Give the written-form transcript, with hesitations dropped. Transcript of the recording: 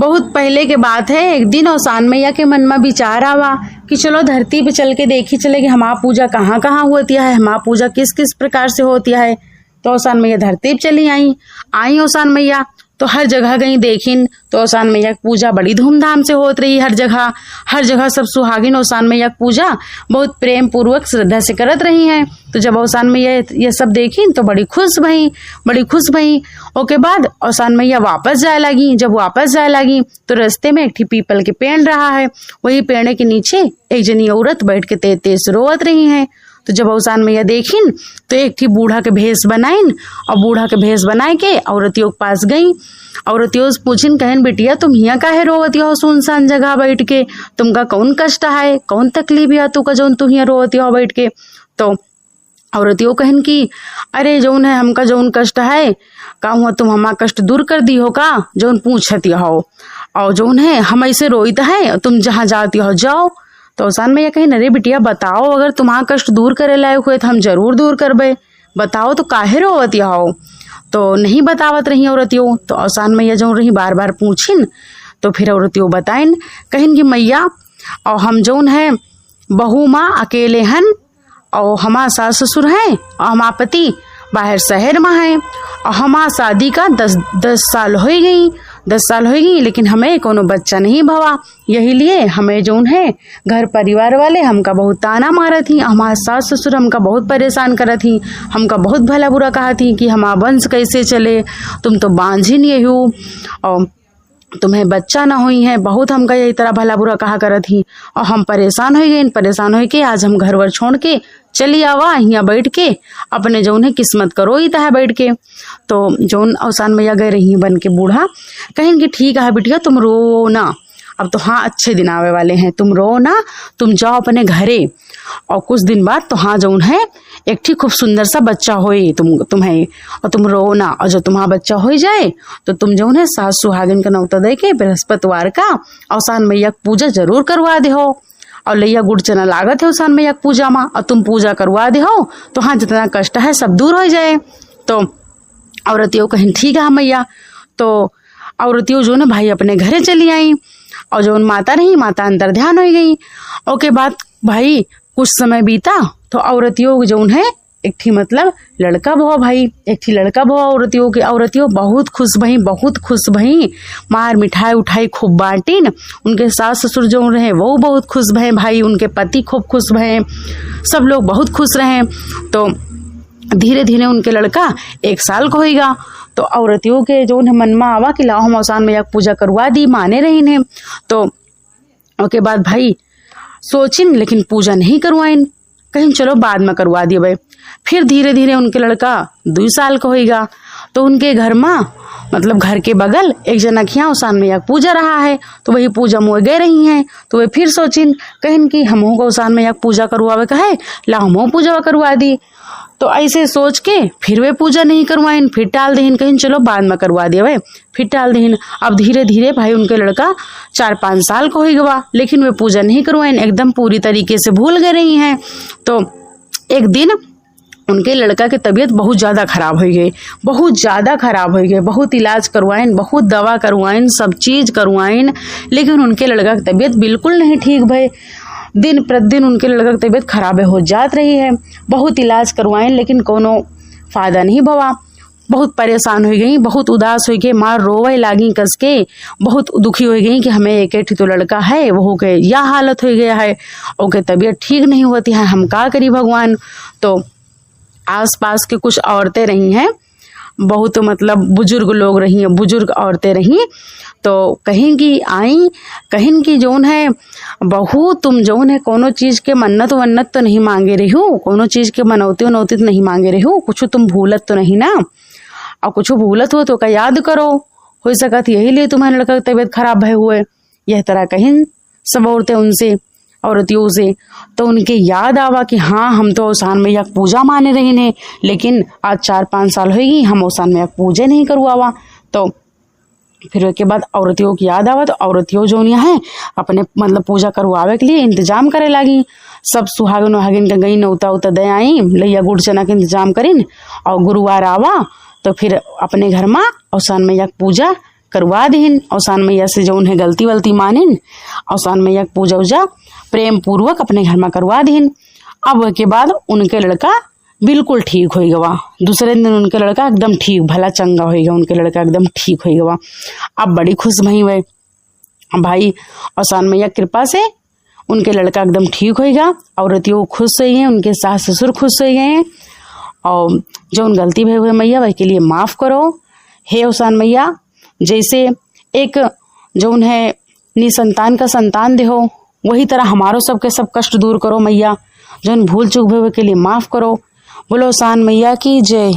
बहुत पहले के बात है। एक दिन औसान मैया के मन में विचार आवा कि चलो धरती पे चल के देखी चले कि हमारा पूजा कहाँ कहाँ होती है, हमारा पूजा किस किस प्रकार से होती है। तो औसान मैया धरती पे चली आई औसान मैया तो हर जगह गई देखिन तो औसान मैया की पूजा बड़ी धूमधाम से होत रही। हर जगह सब सुहागिन औसान मैया की पूजा बहुत प्रेम पूर्वक श्रद्धा से करत रही हैं। तो जब औसान मैया ये सब देखिन तो बड़ी खुश भई। ओके बाद औसान मैया वापस जाए लगी। जब वापस जाए लगी तो रास्ते में एक पीपल के पेड़ रहा है, वही पेड़ के नीचे एक जनी औरत बैठ के तेज तेज रोवत रही है। तो जब औसान मैया देखिन तो एक बूढ़ा के भेष बनाइन और बूढ़ा के भेष बनाए के औरतियों के पास गई। औरतियों से पूछिन, कहन बेटिया तुम यहाँ काहे रोवती हो सुनसान जगह बैठ के, तुमका कौन कष्ट है, कौन तकलीफ है तुका जौन तू यहाँ रोवती हो बैठ के। तो औरतियों कहन की अरे जौन है हमका जौन कष्ट है का हुआ तुम हमारा कष्ट दूर कर दी हो का, जौन पूछती हो, और जौन है हम ऐसे रोईत है तुम जहाँ जाती हो जाओ। तो औसान मैया कही अरे बिटिया बताओ, अगर तुम्हारा कष्ट दूर करे लायक हुए तो हम जरूर दूर करबे, बताओ तो काहे रोवती हो। तो नहीं बतावत रही औरतियों। तो औसान मैया जो रही बार बार पूछिन तो फिर औरतियों बताइन, कहिन कि मैया और हम जौन है बहू माँ अकेले हन और हमारा सास ससुर हैं और हमारा पति बाहर शहर में है और हमारा शादी का 10 साल हो गई लेकिन हमें कोनो बच्चा नहीं भवा। यही लिए हमें जौन है घर परिवार वाले हमका बहुत ताना मारा थी, हमारे सास ससुर हमका बहुत परेशान करा थी, हमका बहुत भला बुरा कहा थी कि हमारा वंश कैसे चले, तुम तो बांझिन ये हो और तुम्हें बच्चा ना हुई है, बहुत हमका यही तरह भला बुरा कहा करा थी। और हम परेशान हो के आज हम घर वर छोड़ के चली आवा यहाँ बैठ के अपने जौन है किस्मत करो ही है बैठ के। तो जौन औसान मैया गए रही बन के बूढ़ा कहें कि ठीक है बिटिया तुम रो ना, अब तो हाँ अच्छे दिन आवे वाले हैं, तुम रो ना, तुम जाओ अपने घरे और कुछ दिन बाद तो हाँ जौन है एक ठीक खूब सुंदर सा बच्चा होए तुम्हें और तुम रो ना, और जब तुम्हारा बच्चा हो जाए तो तुम जौन है सास सुहागिन का नौता दे के बृहस्पतिवार का औसान मैया पूजा जरूर करवा दे हो और लैया गुड़ चना लागत है औसान मैया पूजा में और तुम पूजा करवा दे हो तो हाँ जितना कष्ट है सब दूर हो जाए। तो औरतियों कहीं ठीक है मैया। तो औरतियों जो ना भाई अपने घरे चली आई और जो माता रही माता अंतर ध्यान हो गई। ओके बाद भाई कुछ समय बीता तो औरतियों जो है एक थी मतलब लड़का भो भाई, एक थी लड़का भो औरतियों के। औरतियों बहुत खुश भई, मार मिठाई उठाई खूब बांटीन। उनके सास ससुर जो रहे वो बहुत खुश भये भाई, उनके पति खूब खुश भये, सब लोग बहुत खुश रहे। तो धीरे धीरे उनके लड़का 1 साल को होगा। तो औरतियों के जो मन में आवा कि लाओ हम औसान मैया पूजा करवा दी, माने रही ने। तो ओके बाद भाई सोचिन लेकिन पूजा नहीं करवाइन, कहीं चलो बाद में करवा दिए भाई। फिर धीरे धीरे उनके लड़का 2 साल का होगा। तो उनके घर में मतलब घर के बगल एक जना खिया औसान मैया पूजा रहा है, तो वही पूजा मुँह गए रही हैं। तो वे फिर सोचिन कहीं कि हमों को औसान मैया पूजा करवावे कहे ला हमों पूजा करवा दी। तो ऐसे सोच के फिर वे पूजा नहीं करवाइन, फिर टाल दहीन, कहीं चलो बाद में करवा दिए भाई, फिर टाल दहीन। अब धीरे धीरे भाई उनके लड़का 4-5 साल को ही गवा, लेकिन वे पूजा नहीं करवाइन, एकदम पूरी तरीके से भूल गए रही हैं। तो एक दिन उनके लड़का की तबीयत बहुत ज़्यादा खराब हो गई, बहुत इलाज करवाइन, बहुत दवा करवाइन, सब चीज़ करवाइन, लेकिन उनके लड़का की तबीयत बिल्कुल नहीं ठीक भई। दिन प्रतिदिन उनके लड़का की तबीयत खराब हो जात रही है। बहुत इलाज करवाइन लेकिन कोनो फायदा नहीं भवा। बहुत परेशान हो गई, बहुत उदास हो गई, मार रोवे लागी कस के, बहुत दुखी हो गई कि हमें एक तो लड़का है वो के यह हालत हो गया है, ओके तबीयत ठीक नहीं होती है, हम क्या करी भगवान। तो आसपास के कुछ औरतें रही हैं, बहुत मतलब बुजुर्ग लोग रही हैं, बुजुर्ग औरतें रही। तो कहीं की आई, कहीं की जौन है बहू तुम जौन है कोनो चीज के मन्नत वन्नत तो नहीं मांगे रही हो, कोनो चीज के मनौती वनौती तो नहीं मांगे रही हो, कुछ तुम भूलत तो नहीं ना, और कुछ भूलत हो तो का याद करो, हो सकत यही लिए तुम्हारे लड़का की तबीयत खराब भय हुए। यह तरह कहीं सब औरतें उनसे औरतियों से। तो उनके याद आवा कि हाँ हम तो औसान मैया पूजा माने रही ने, लेकिन आज 4-5 साल होगी हम औसान मैया पूजा नहीं करवावा। तो फिर उसके बाद औरतियों की याद आवा, तो औरतियों जो है अपने मतलब पूजा करवावे के लिए इंतजाम करे लगी। सब सुहागिन वहागिन का गई नौता उता दे आई, लैया गुड़ चना के इंतजाम करीन और गुरुवार आवा तो फिर अपने घर में औसान मैया पूजा करवा दीन। औसान मैया से जो उन्हें गलती वलती मानिन, औसान मैया पूजा उजा प्रेम पूर्वक अपने घर में करवा दीन। अब के बाद उनके लड़का बिल्कुल ठीक हो गवा। दूसरे दिन उनके लड़का एकदम ठीक भला चंगा होगा, उनके लड़का एकदम ठीक हो गवा। अब बड़ी खुश भई हुए भाई, औसान मैया कृपा से उनके लड़का एकदम ठीक होगा। औरतियों खुश हुई हैं, उनके सास ससुर खुश हो गए हैं। और जो उन गलती भई हुए मैया वह के लिए माफ करो हे औसान मैया। जैसे एक जो उन्हें निसंतान का संतान दे हो, वही तरह हमारो सबके सब कष्ट दूर करो मैया। जो भूल चूक भई हुए के लिए माफ करो। बोलो औसान मैया की जय।